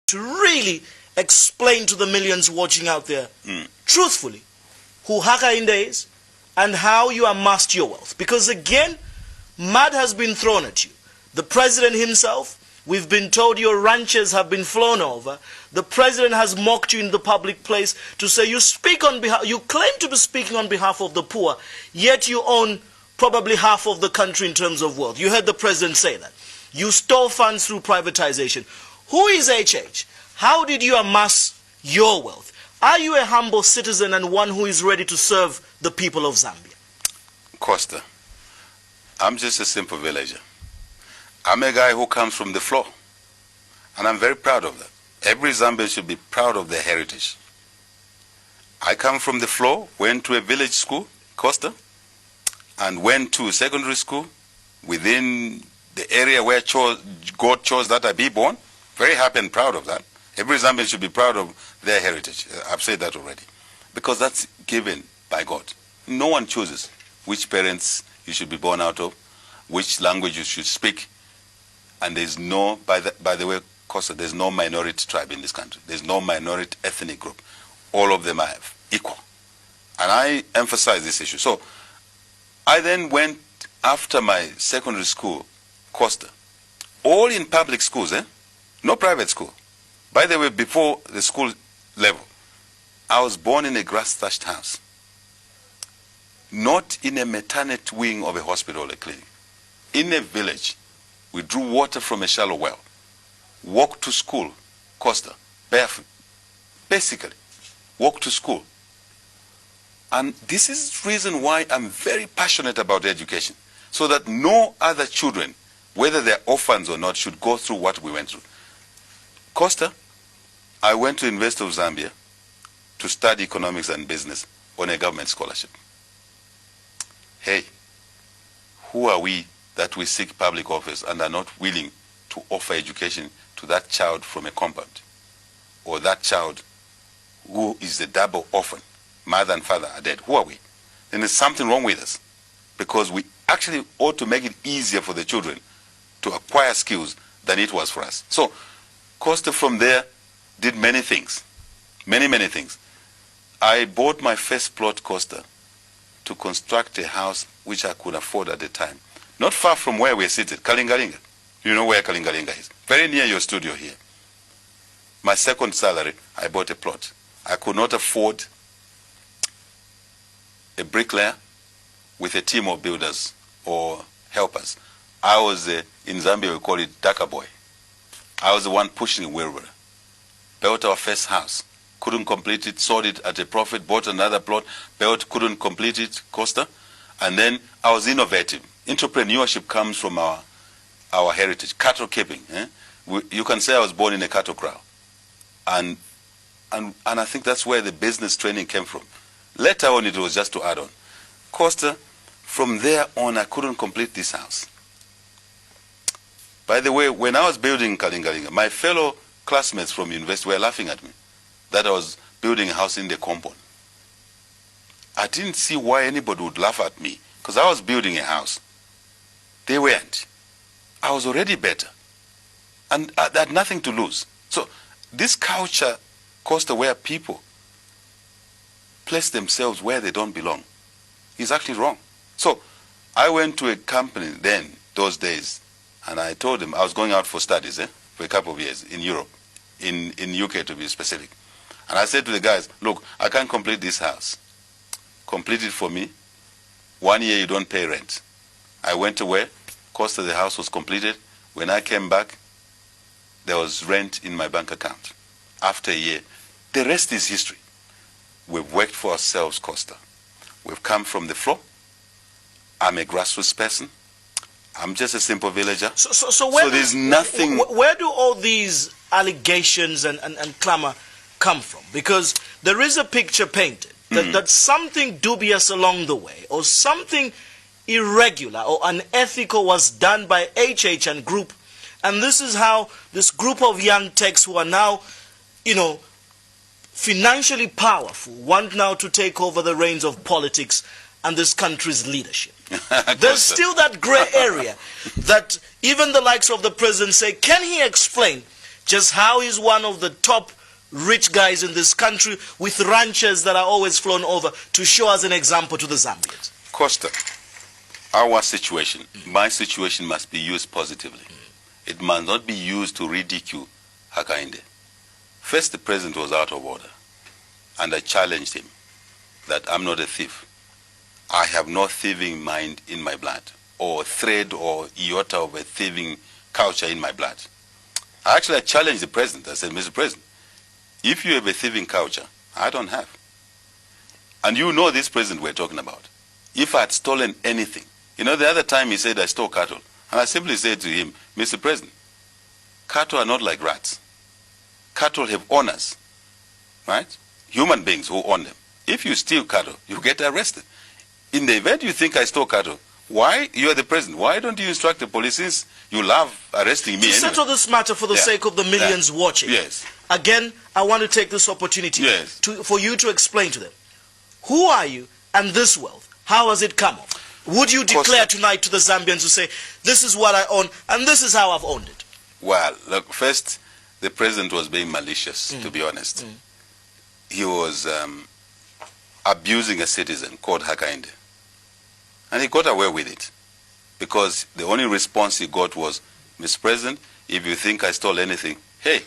to really explain to the millions watching out there, truthfully, who Hakainde is and how you amassed your wealth. Because again, mud has been thrown at you. The president himself, we've been told your ranches have been flown over. The president has mocked you in the public place to say you speak on behalf, you claim to be speaking on behalf of the poor, yet you own probably half of the country in terms of wealth. You heard the president say that. You stole funds through privatization. Who is HH? How did you amass your wealth? Are you a humble citizen and one who is ready to serve the people of Zambia? Costa, I'm just a simple villager. I'm a guy who comes from the floor, and I'm very proud of that. Every Zambian should be proud of their heritage. I come from the floor, went to a village school, Costa, and went to secondary school within the area where God chose that I be born. Very happy and proud of that. Every Zambian should be proud of their heritage. I've said that already. Because that's given by God. No one chooses which parents you should be born out of, which language you should speak. And there's no, by the way, Costa, there's no minority tribe in this country. There's no minority ethnic group. All of them are equal. And I emphasize this issue. So I then went after my secondary school, Costa, all in public schools, no private school. By the way, before the school level, I was born in a grass-thatched house, not in a maternity wing of a hospital or a clinic. In a village, we drew water from a shallow well, walked to school, Costa, barefoot, basically, walked to school. And this is the reason why I'm very passionate about education, so that no other children, whether they're orphans or not, should go through what we went through. Costa, I went to University of Zambia to study economics and business on a government scholarship. Hey, who are we that we seek public office and are not willing to offer education to that child from a compound, or that child who is a double orphan, mother and father are dead? Who are we? Then there's something wrong with us, because we actually ought to make it easier for the children to acquire skills than it was for us. So Costa from there did many things, many things. I bought my first plot, Costa, to construct a house which I could afford at the time, not far from where we're seated, Kalingalinga. You know where Kalingalinga is? Very near your studio here. My second salary, I bought a plot. I could not afford a bricklayer with a team of builders or helpers. I was, in Zambia we call it Daka boy. I was the one pushing a wheelbarrow. Built our first house. Couldn't complete it, sold it at a profit, bought another plot, built, couldn't complete it, Costa. And then I was innovative. Entrepreneurship comes from our heritage, cattle keeping. You can say I was born in a cattle kraal. And I think that's where the business training came from. Later on, it was just to add on. Costa, from there on, I couldn't complete this house. By the way, when I was building Kalingalinga, my fellow classmates from university were laughing at me that I was building a house in the compound. I didn't see why anybody would laugh at me, because I was building a house. They weren't. I was already better. And I had nothing to lose. So this culture, Costa, where people place themselves where they don't belong, is actually wrong. So I went to a company then, those days, and I told them I was going out for studies for a couple of years in Europe, in UK to be specific. And I said to the guys, look, I can't complete this house. Complete it for me. 1 year you don't pay rent. I went away. Cost of the house was completed. When I came back, there was rent in my bank account. After a year, the rest is history. We've worked for ourselves, Costa. We've come from the floor. I'm a grassroots person. I'm just a simple villager. So there's nothing. Where do all these allegations and clamor come from? Because there is a picture painted that something dubious along the way, or something irregular or unethical was done by HH and group, and this is how this group of young techs who are now, financially powerful, want now to take over the reins of politics and this country's leadership. There's still that gray area that even the likes of the president say, can he explain? just how he's one of the top rich guys in this country with ranchers that are always flown over to show as an example to the Zambians. Costa, our situation, my situation must be used positively. It must not be used to ridicule Hakainde. First, the president was out of order, and I challenged him that I'm not a thief. I have no thieving mind in my blood, or thread or iota of a thieving culture in my blood. I challenged the president. I said, Mr. President, if you have a thieving culture, I don't have. And you know this president we're talking about. If I had stolen anything, the other time he said I stole cattle, and I simply said to him, Mr. President, cattle are not like rats. Cattle have owners, right? Human beings who own them. If you steal cattle, you get arrested. In the event you think I stole cattle, why? You are the president. Why don't you instruct the police, since you love arresting me? To settle this matter for the sake of the millions watching. Yes. Again, I want to take this opportunity for you to explain to them. Who are you and this wealth? How has it come up? Would you declare tonight to the Zambians to say, this is what I own and this is how I've owned it? Well, look, first, the president was being malicious, to be honest. He was abusing a citizen called Hakainde. And he got away with it, because the only response he got was, Mr. President, if you think I stole anything, hey,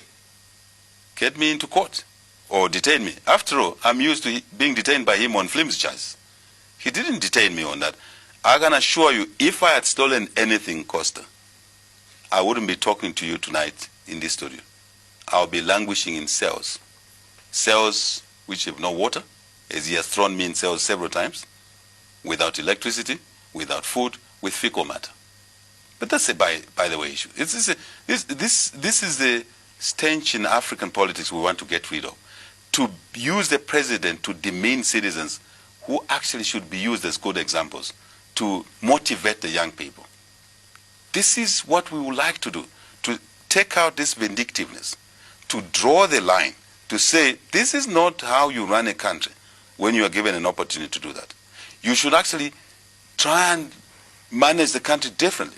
get me into court or detain me. After all, I'm used to being detained by him on flimsy charges. He didn't detain me on that. I can assure you, if I had stolen anything, Costa, I wouldn't be talking to you tonight in this studio. I'll be languishing in cells. Cells which have no water, as he has thrown me in cells several times, without electricity, without food, with fecal matter. But that's a by the way issue. This is the stench in African politics we want to get rid of. To use the president to demean citizens who actually should be used as good examples to motivate the young people. This is what we would like to do, to take out this vindictiveness, to draw the line, to say this is not how you run a country when you are given an opportunity to do that. You should actually try and manage the country differently.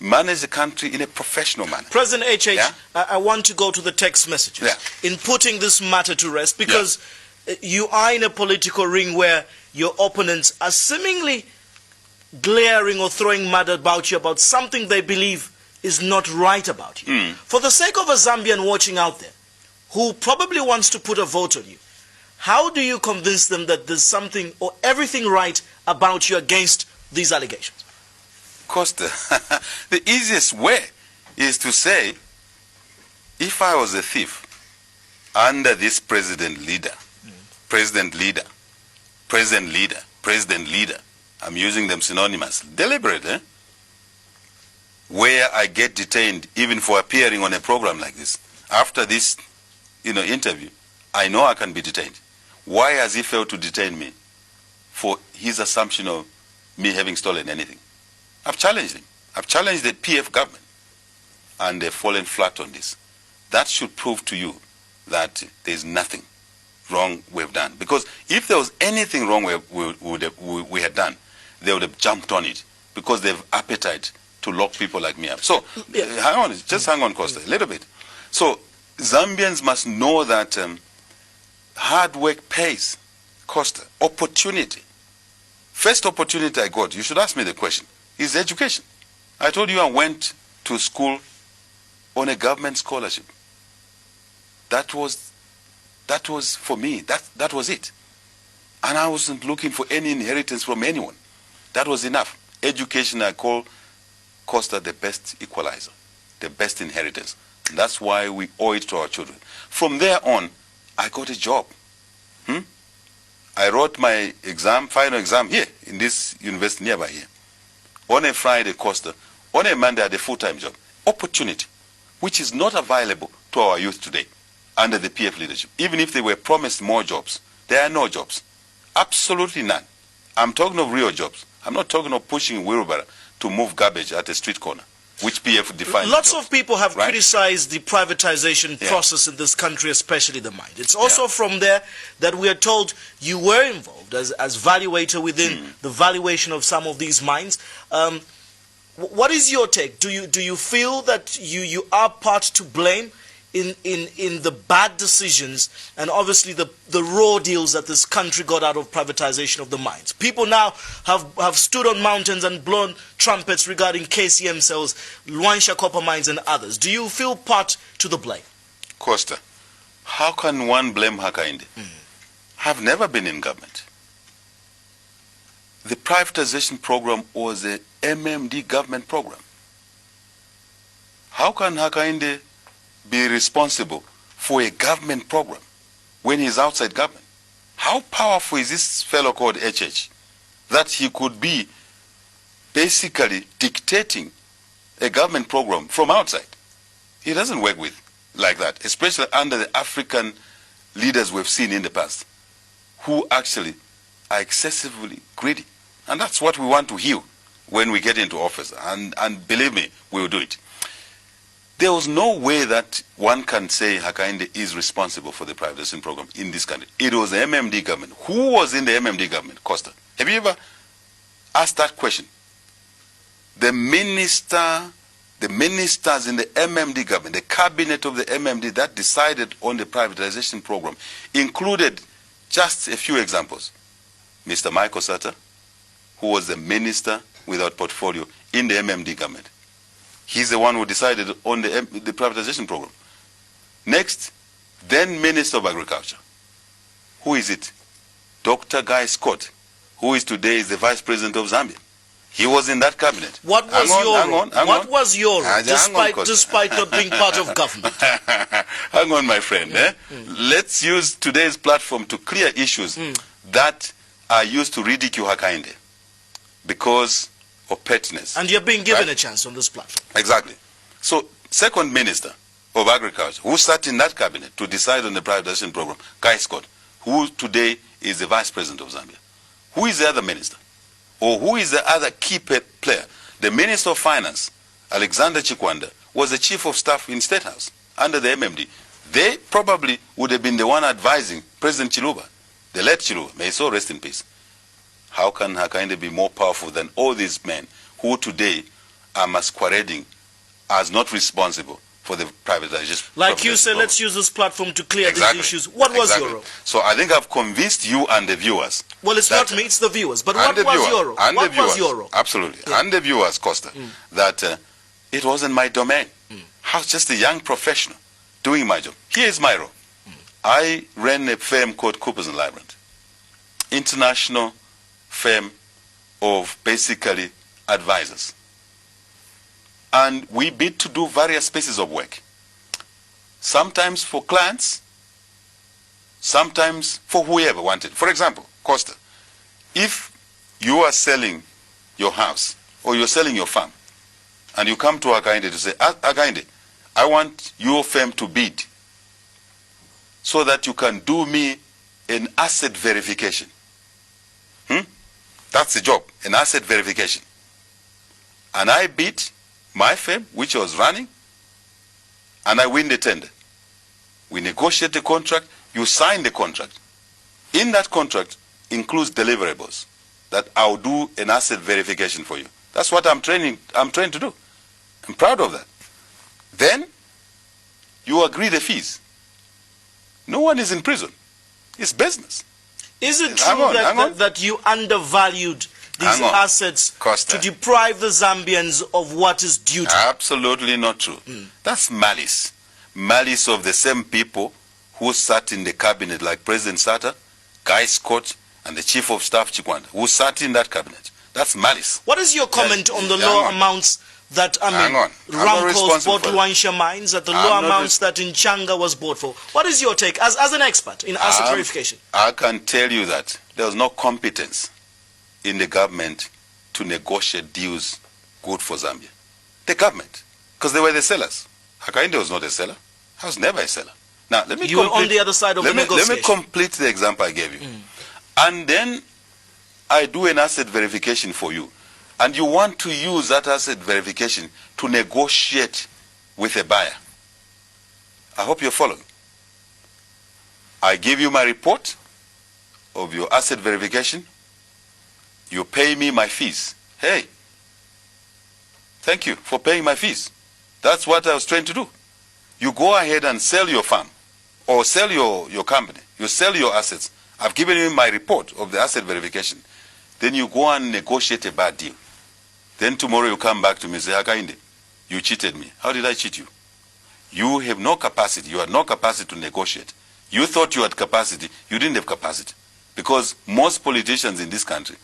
Manage the country in a professional manner. President HH, I want to go to the text messages in putting this matter to rest, because you are in a political ring where your opponents are seemingly glaring or throwing mud about you about something they believe is not right about you. For the sake of a Zambian watching out there who probably wants to put a vote on you, how do you convince them that there's something or everything right about you against these allegations? Costa, the easiest way is to say, if I was a thief under this president leader, I'm using them synonymous, deliberate, where I get detained even for appearing on a program like this. After this, interview, I know I can be detained. Why has he failed to detain me for his assumption of me having stolen anything? I've challenged him. I've challenged the PF government, and they've fallen flat on this. That should prove to you that there's nothing wrong we've done. Because if there was anything wrong we had done, they would have jumped on it, because they have appetite to lock people like me up. So, hang on, Costa, a little bit. So, Zambians must know that hard work pays. Costa, opportunity. First opportunity I got, you should ask me the question, is education. I told you I went to school on a government scholarship. That was for me, that was it. And I wasn't looking for any inheritance from anyone. That was enough. Education, I call Costa the best equalizer, the best inheritance. And that's why we owe it to our children. From there on, I got a job. I wrote my final exam here in this university nearby here. On a Friday, Costa. On a Monday, I had a full-time job. Opportunity, which is not available to our youth today under the PF leadership. Even if they were promised more jobs, there are no jobs. Absolutely none. I'm talking of real jobs. I'm not talking of pushing a wheelbarrow to move garbage at a street corner, which PF defines. Lots of people have criticized the privatization process in this country, especially the mine. It's also from there that we are told you were involved as valuator within the valuation of some of these mines. What is your take? Do you feel that you are part to blame in the bad decisions and obviously the raw deals that this country got out of privatization of the mines? People now have stood on mountains and blown trumpets regarding KCM cells, Luansha copper mines and others. Do you feel part to the blame? Costa, how can one blame Hakainde? I've never been in government. The privatization program was a MMD government program. How can Hakainde be responsible for a government program when he's outside government? How powerful is this fellow called HH that he could be basically dictating a government program from outside? He doesn't work with like that, especially under the African leaders we've seen in the past, who actually are excessively greedy. And that's what we want to heal when we get into office. And believe me, we will do it. There was no way that one can say Hakainde is responsible for the privatization program in this country. It was the MMD government. Who was in the MMD government, Costa? Have you ever asked that question? The ministers in the MMD government, the cabinet of the MMD that decided on the privatization program, included just a few examples. Mr. Michael Sata, who was the minister without portfolio in the MMD government. He's the one who decided on the privatization program. Next, then Minister of Agriculture. Who is it? Dr. Guy Scott, who is today the Vice President of Zambia. He was in that cabinet. What was your role? What was your role, despite not being part of government? Hang on, my friend. Let's use today's platform to clear issues that are used to ridicule Hakainde because of pettiness. And you're being given a chance on this platform. Exactly. So, second Minister of Agriculture, who sat in that cabinet to decide on the privatization program, Guy Scott, who today is the Vice President of Zambia. Who is the other minister? Or who is the other key player? The Minister of Finance, Alexander Chikwanda, was the Chief of Staff in State House under the MMD. They probably would have been the one advising President Chiluba, the late Chiluba, may he so rest in peace. How can Hakainde be more powerful than all these men who today are masquerading as not responsible for the privatization? Like you said, let's use this platform to clear these issues. What was your role? So I think I've convinced you and the viewers. Well, it's not me, it's the viewers. But what was your role? What was your role? Absolutely. Yeah. And the viewers, Costa, that it wasn't my domain. I was just a young professional doing my job. Here is my role. I ran a firm called Coopers & Lybrand, international firm of basically advisors. And we bid to do various pieces of work. Sometimes for clients, sometimes for whoever wanted. For example, Costa, if you are selling your house or you're selling your farm and you come to Hakainde to say, Hakainde, I want your firm to bid so that you can do me an asset verification. That's the job, an asset verification. And I bid my firm, which I was running, and I win the tender. We negotiate the contract, you sign the contract. In that contract includes deliverables that I'll do an asset verification for you. That's what I'm trained to do. I'm proud of that. Then you agree the fees. No one is in prison. It's business. Is it true that you undervalued these assets to deprive the Zambians of what is due to them? Absolutely not true. That's malice. Malice of the same people who sat in the cabinet, like President Sata, Guy Scott, and the Chief of Staff Chikwanda, who sat in that cabinet. That's malice. What is your comment on the low amounts that, Ramco's bought Luansha mines, at the low amounts that Nchanga was bought for? What is your take as an expert in asset verification? I can tell you that there was no competence in the government to negotiate deals good for Zambia. The government, because they were the sellers. Hakainde was not a seller. I was never a seller. Now, let me you were on the other side of the negotiation. Let me complete the example I gave you. And then I do an asset verification for you. And you want to use that asset verification to negotiate with a buyer. I hope you're following. I give you my report of your asset verification. You pay me my fees. Hey, Thank you for paying my fees. That's what I was trying to do. You go ahead and sell your farm or sell your company. You sell your assets. I've given you my report of the asset verification. Then you go and negotiate a bad deal. Then tomorrow you come back to me and say, Hakainde, you cheated me. How did I cheat you? You have no capacity. You had no capacity to negotiate. You thought you had capacity. You didn't have capacity. Because most politicians in this country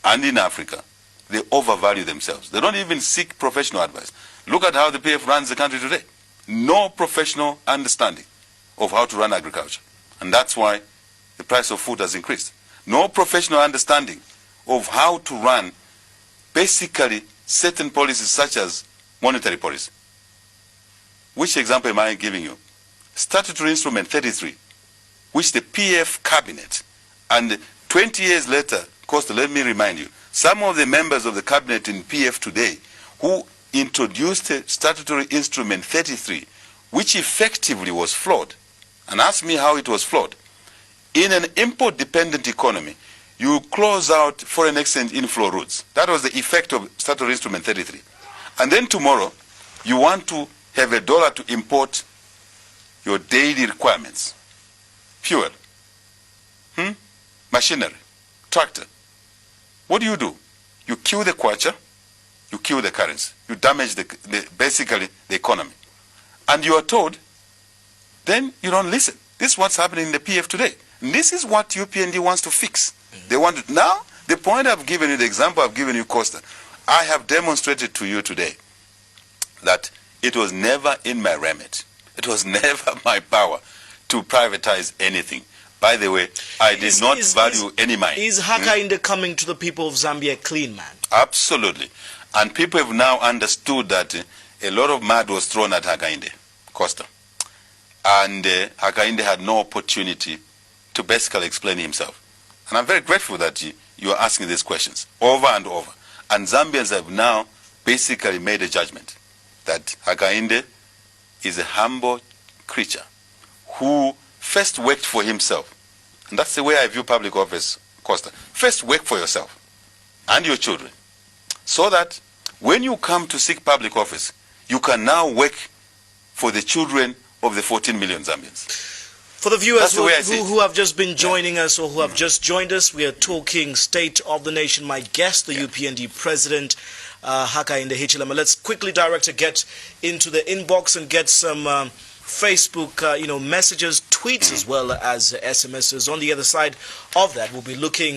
and in Africa, they overvalue themselves. They don't even seek professional advice. Look at how the PF runs the country today. No professional understanding of how to run agriculture. And that's why the price of food has increased. No professional understanding of how to run basically certain policies such as monetary policy. Which example am I giving you? Statutory Instrument 33, which the PF cabinet, and 20 years later, Costa, let me remind you, some of the members of the cabinet in PF today who introduced Statutory Instrument 33, which effectively was flawed, and ask me how it was flawed. In an import-dependent economy, you close out foreign exchange inflow routes. That was the effect of Statutory Instrument 33. And then tomorrow, you want to have a dollar to import your daily requirements. Fuel, machinery, tractor. What do? You kill the kwacha, you kill the currency. You damage basically the economy. And you are told, then you don't listen. This is what's happening in the PF today. And this is what UPND wants to fix. They want to, now, the point I've given you, the example I've given you, Costa, I have demonstrated to you today that it was never in my remit. It was never my power to privatize anything. By the way, I did not value any mine. Is Hakainde coming to the people of Zambia a clean man? Absolutely. And people have now understood that a lot of mud was thrown at Hakainde, Costa. And Hakainde had no opportunity to basically explain himself. And I'm very grateful that you are asking these questions over and over. And Zambians have now basically made a judgment that Hakainde is a humble creature who first worked for himself. And that's the way I view public office, Costa. First work for yourself and your children, so that when you come to seek public office, you can now work for the children of the 14 million Zambians. For the viewers who have just been joining us or who have just joined us, we are talking State of the Nation. My guest, the UPND President, Hakainde Hichilema. Let's quickly, Director, get into the inbox and get some Facebook messages, tweets, as well as SMSs. On the other side of that, we'll be looking